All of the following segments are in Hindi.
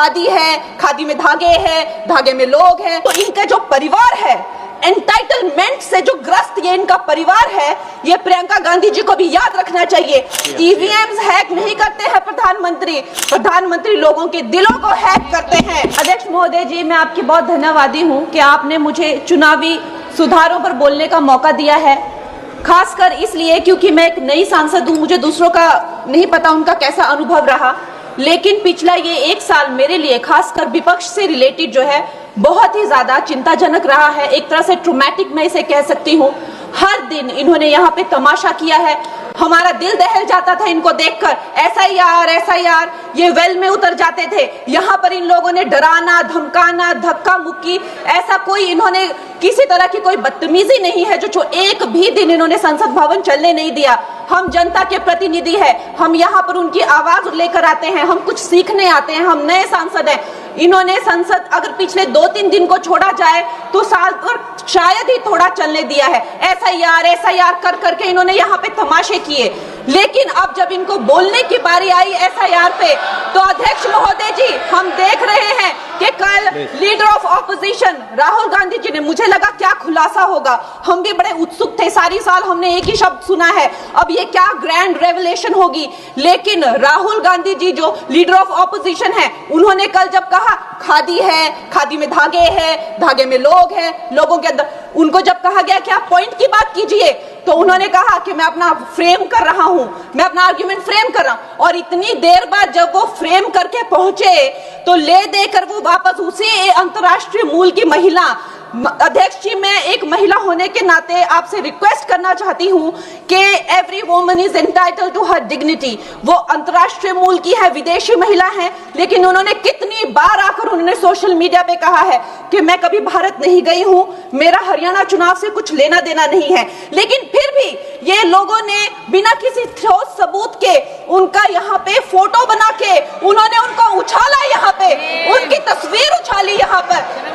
खादी है, खादी में धागे हैं, धागे में लोग हैं। तो इनका जो परिवार है, एंटाइटलमेंट से जो ग्रस्त ये इनका परिवार है, ये प्रियंका गांधी जी को भी याद रखना चाहिए। ईवीएम्स हैक नहीं करते हैं प्रधानमंत्री, प्रधानमंत्री लोगों के दिलों को हैक करते हैं। अध्यक्ष महोदय जी, मैं आपकी बहुत धन्यवादी हूं कि आपने मुझे चुनावी सुधारों पर बोलने का मौका दिया है, खासकर इसलिए क्योंकि मैं एक नई सांसद हूं, मुझे दूसरों का नहीं पता उनका कैसा अनुभव रहा, लेकिन पिछला ये 1 साल मेरे लिए खासकर विपक्ष से रिलेटेड जो है बहुत ही ज्यादा चिंताजनक रहा है। एक तरह से ट्रॉमेटिक मैं इसे कह सकती हूँ। हर दिन इन्होंने यहाँ पे तमाशा किया है, हमारा दिल दहल जाता था इनको देखकर। एसआईआर ये वेल में उतर जाते थे। यहाँ पर इन लोगों ने डराना, धमकाना, धक्का मुक्की, ऐसा कोई इन्होंने किसी तरह की कोई बदतमीजी नहीं है जो एक भी दिन इन्होंने संसद भवन चलने नहीं दिया। हम जनता के प्रतिनिधि हैं, हम यहाँ पर उनकी आवाज लेकर आते हैं, हम कुछ सीखने आते हैं, हम नए सांसद हैं। इन्होंने संसद अगर पिछले 2-3 दिन को छोड़ा जाए तो साल पर शायद ही थोड़ा चलने दिया है। एसआईआर कर करके इन्होंने यहाँ पे तमाशे किए, लेकिन अब जब इनको बोलने की बारी आई एसआईआर पे, तो अध्यक्ष महोदय जी हम देख रहे हैं कि कल leader of opposition Rahul Gandhi ji ने, मुझे लगा क्या खुलासा होगा, हम भी बड़े उत्सुक थे, सारी साल हमने एक ही शब्द सुना है, अब ये क्या ग्रैंड रेवलेशन होगी। लेकिन राहुल गांधी जी जो लीडर ऑफ ऑपोजिशन है, उन्होंने कल जब कहा खादी है, खादी में धागे हैं, धागे में लोग हैं, लोगों के अंदर, उनको जब कहा गया कि आप पॉइंट की बात कीजिए, तो उन्होंने कहा कि मैं अपना फ्रेम कर रहा हूं, मैं अपना आर्ग्यूमेंट फ्रेम कर रहा हूं। और इतनी देर बाद जब वो फ्रेम करके पहुंचे तो ले देकर वो वापस उसी अंतर्राष्ट्रीय मूल की महिला, अध्यक्ष जी मैं एक महिला होने के नाते आपसे रिक्वेस्ट करना चाहती हूं कि every woman is entitled to her dignity. वो अंतर्राष्ट्रीय मूल की है, विदेशी महिला है, लेकिन उन्होंने कितनी बार आकर उन्होंने सोशल मीडिया पे कहा है कि मैं कभी भारत नहीं गई हूं, मेरा हरियाणा चुनाव से कुछ लेना देना नहीं है। लेकिन फिर भी ये लोगों ने बिना किसी ठोस सबूत के उनका यहाँ पे फोटो बना के उन्होंने उनको उछाला, यहाँ पे उनकी तस्वीर उछाली यहाँ पर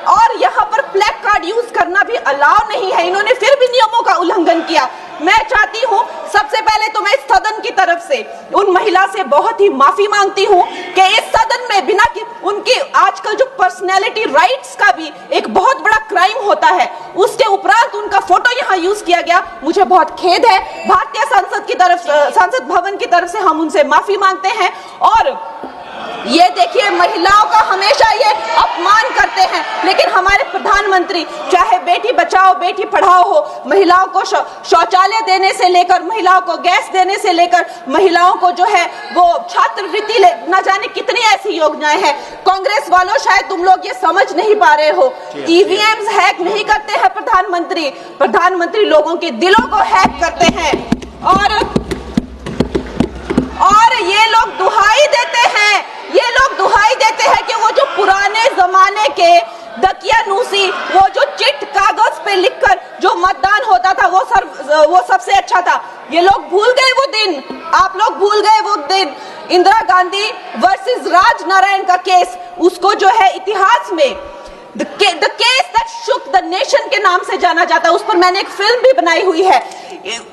और यहाँ पर प्लेक कार्ड यूज करना भी अलाउ नहीं है। इन्होंने फिर भी नियमों का उल्लंघन किया। मैं चाहती हूँ सबसे पहले तो मैं इस सदन की तरफ से उन महिला से बहुत ही माफी मांगती हूँ कि इस सदन में बिना कि उनकी आजकल जो पर्सनैलिटी राइट्स का भी एक बहुत बड़ा क्राइम होता है, उसके उपरांत उनका फोटो यहाँ यूज किया गया, मुझे बहुत खेद है। भारतीय संसद की तरफ, संसद भवन की तरफ से हम उनसे माफी मांगते हैं। और ये देखिए महिलाओं का हमेशा ये अपमान करते हैं, लेकिन हमारे प्रधानमंत्री चाहे बेटी बचाओ बेटी पढ़ाओ हो, महिलाओं को शौचालय देने से लेकर, महिलाओं को गैस देने से लेकर, महिलाओं को जो है वो छात्रवृत्ति, न जाने कितनी ऐसी योजनाएं हैं। कांग्रेस वालों शायद तुम लोग ये समझ नहीं पा रहे हो, ईवीएम्स हैक नहीं करते हैं प्रधानमंत्री, प्रधानमंत्री लोगों के दिलों को हैक करते हैं। और ये लोग दुहाई देते हैं, ये लोग दुहाई देते हैं कि वो जो पुराने जमाने के दकियानूसी, वो जो चिट कागज पे लिखकर जो मतदान होता था वो सबसे अच्छा था। ये लोग भूल गए वो दिन, आप लोग भूल गए वो दिन। इंदिरा गांधी वर्सेस राजनारायण का केस, उसको जो है इतिहास में the case that shook the nation के नाम से जाना जाता है। उस पर मैंने एक फिल्म भी बनाई हुई है।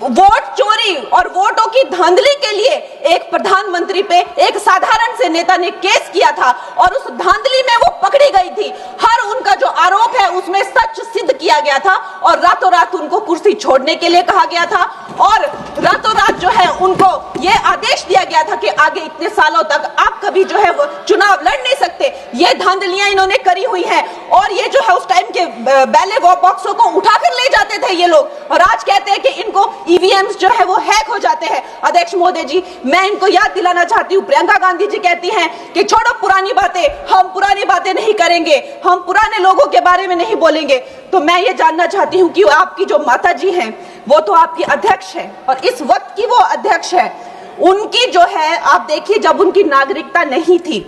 वोट चोरी और वोटों की धांधली के लिए एक प्रधानमंत्री पे एक साधारण से नेता ने केस किया था और उस धांधली में वो पकड़ी गई थी। हर उनका जो आरोप है उसमें सच सिद्ध किया गया था और रातों रात उनको कुर्सी छोड़ने के लिए कहा गया था और रातों रात जो है उनको ये आदेश दिया गया था कि आगे इतने सालों तक आप कभी जो है वो चुनाव लड़ नहीं सकते। ये धांधलियां इन्होंने करी हुई हैं और ये जो है उस टाइम के बैलेट बॉक्सों को उठाकर ले जाते थे ये लोग, और आज कहते हैं कि इनको ईवीएम्स जो है वो हैक हो जाते हैं। अध्यक्ष महोदय जी, मैं इनको याद दिलाना चाहती हूँ, प्रियंका गांधी जी कहती हैं कि छोड़ो पुरानी बातें, हम पुरानी बातें नहीं करेंगे, हम पुराने लोगों के बारे में नहीं बोलेंगे। तो मैं ये जानना चाहती हूँ कि आपकी जो माता जी हैं वो तो आपकी अध्यक्ष है और इस वक्त की वो अध्यक्ष है, उनकी जो है आप देखिए जब उनकी नागरिकता नहीं थी,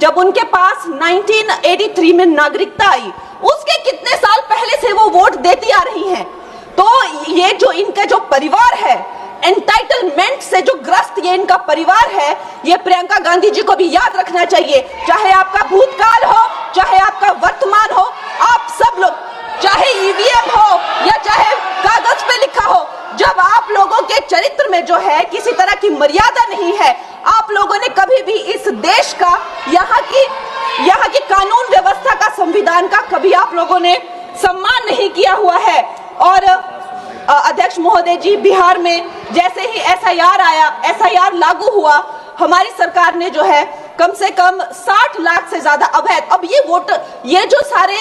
जब उनके पास 1983 में नागरिकता आई, उसके कितने साल पहले से वो वोट देती आ रही हैं। तो ये जो इनका जो परिवार है, एंटाइटलमेंट से जो ग्रस्त ये इनका परिवार है, ये प्रियंका गांधी जी को भी याद रखना चाहिए। चाहे आपका भूतकाल हो, चाहे आपका वर्तमान हो, आप सब लोग, चाहे ईवीएम हो या चाहे कागज पे लिखा हो, जब आप लोगों के चरित्र में जो है किसी तरह की मर्यादा नहीं है, आप लोगों ने कभी भी इस देश का, यहाँ की कानून व्यवस्था का, संविधान का कभी आप लोगों ने सम्मान नहीं किया हुआ है। और अध्यक्ष महोदय जी, बिहार में जैसे ही एसआईआर लागू हुआ, हमारी सरकार ने जो है कम से कम 60 लाख से ज्यादा अवैध, अब ये जो सारे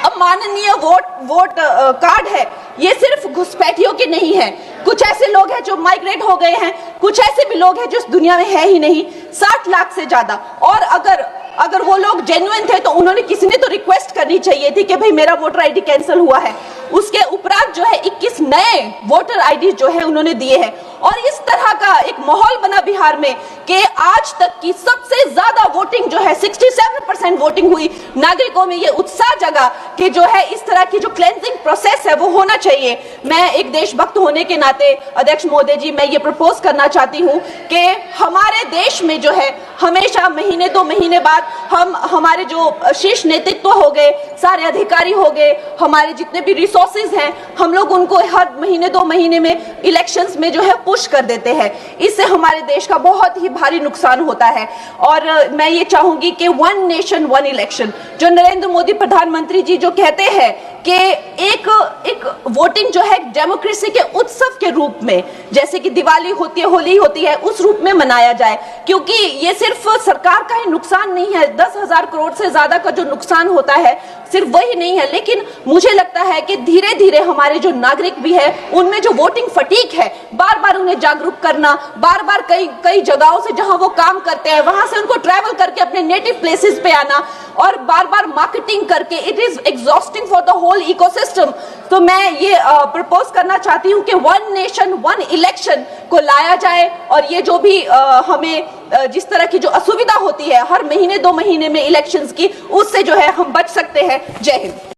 अमाननीय वोट कार्ड है, ये सिर्फ घुसपैठियों के नहीं है। कुछ ऐसे लोग हैं जो माइग्रेट हो गए हैं, कुछ ऐसे भी लोग हैं जो इस दुनिया में है ही नहीं। 60 लाख से ज्यादा। और अगर वो लोग जेन्युइन थे तो उन्होंने, किसी ने तो रिक्वेस्ट करनी चाहिए थी कि भाई मेरा वोटर आईडी कैंसिल हुआ है। उसके उपरांत जो है 21 नए वोटर आईडी जो है उन्होंने दिए हैं। और इस तरह का एक माहौल बना बिहार में कि आज तक की सबसे ज्यादा वोटिंग जो है 67% वोटिंग हुई। नागरिकों में ये उत्साह जगा कि जो है इस तरह की जो क्लेंजिंग प्रोसेस है वो होना चाहिए। मैं एक देशभक्त होने के नाते अध्यक्ष महोदय जी, मैं ये प्रपोज करना चाहती हूँ कि हमारे देश में जो है हमेशा महीने 2 महीने बाद हमारे जो शीर्ष नेतृत्व हो गए, सारे अधिकारी हो गए, हमारे जितने भी रिसोर्सेज हैं, हम लोग उनको हर महीने 2 महीने में इलेक्शंस में जो है पुश कर देते हैं। इससे हमारे देश का बहुत ही भारी नुकसान होता है। और मैं ये चाहूंगी कि 1 नेशन 1 इलेक्शन, जो नरेंद्र मोदी प्रधानमंत्री जी जो कहते हैं कि एक वोटिंग जो है डेमोक्रेसी के उत्सव के रूप में, जैसे कि दिवाली होती है, होली होती है, उस रूप में मनाया जाए। क्योंकि ये सिर्फ सरकार का ही नुकसान नहीं है, 10,000 करोड़ से ज्यादा का जो नुकसान होता है सिर्फ वही नहीं है, लेकिन मुझे लगता है कि धीरे धीरे हमारे जो नागरिक भी है उनमें जो वोटिंग फटीक है, बार बार उन्हें जागरूक करना, बार बार कई जगहों से जहां वो काम करते हैं वहां से उनको ट्रैवल करके अपने नेटिव प्लेसेस पे आना और बार बार मार्केटिंग करके, it is exhausting for the whole ecosystem. तो मैं ये प्रपोज करना चाहती हूँ कि 1 नेशन 1 इलेक्शन को लाया जाए। और ये जो भी हमें जिस तरह की जो असुविधा होती है हर महीने 2 महीने में इलेक्शंस की, उससे जो है हम बच सकते हैं। जय हिंद।